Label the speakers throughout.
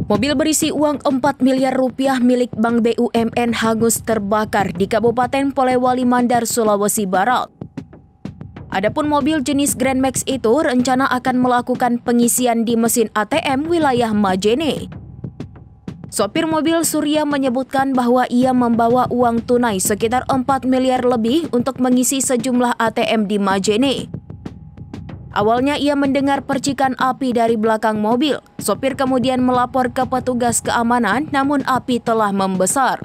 Speaker 1: Mobil berisi uang 4 miliar rupiah milik Bank BUMN hangus terbakar di Kabupaten Polewali Mandar, Sulawesi Barat. Adapun mobil jenis Grand Max itu rencana akan melakukan pengisian di mesin ATM wilayah Majene. Sopir mobil Surya menyebutkan bahwa ia membawa uang tunai sekitar 4 miliar lebih untuk mengisi sejumlah ATM di Majene. Awalnya ia mendengar percikan api dari belakang mobil. Sopir kemudian melapor ke petugas keamanan, namun api telah membesar.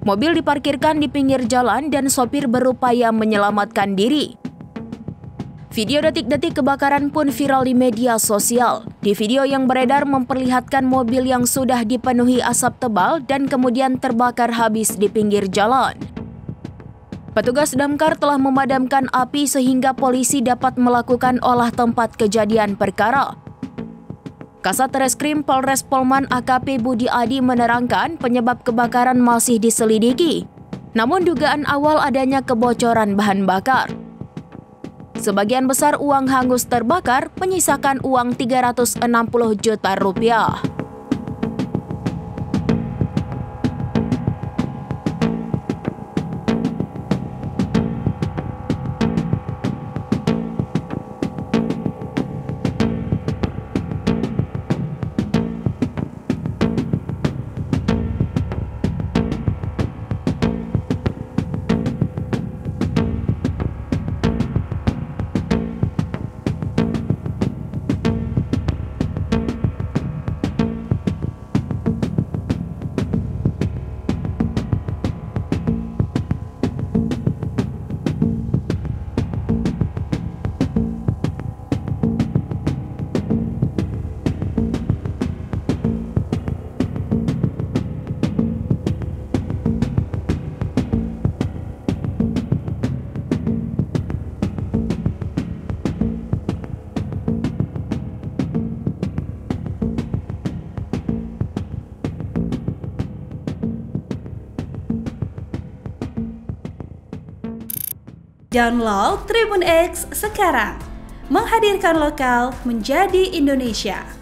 Speaker 1: Mobil diparkirkan di pinggir jalan dan sopir berupaya menyelamatkan diri. Video detik-detik kebakaran pun viral di media sosial. Di video yang beredar memperlihatkan mobil yang sudah dipenuhi asap tebal dan kemudian terbakar habis di pinggir jalan. Petugas damkar telah memadamkan api sehingga polisi dapat melakukan olah tempat kejadian perkara. Kasat Reskrim Polres Polman AKP Budi Adi menerangkan penyebab kebakaran masih diselidiki. Namun dugaan awal adanya kebocoran bahan bakar. Sebagian besar uang hangus terbakar, menyisakan uang 360 juta rupiah.
Speaker 2: Download Tribun X sekarang, menghadirkan lokal menjadi Indonesia.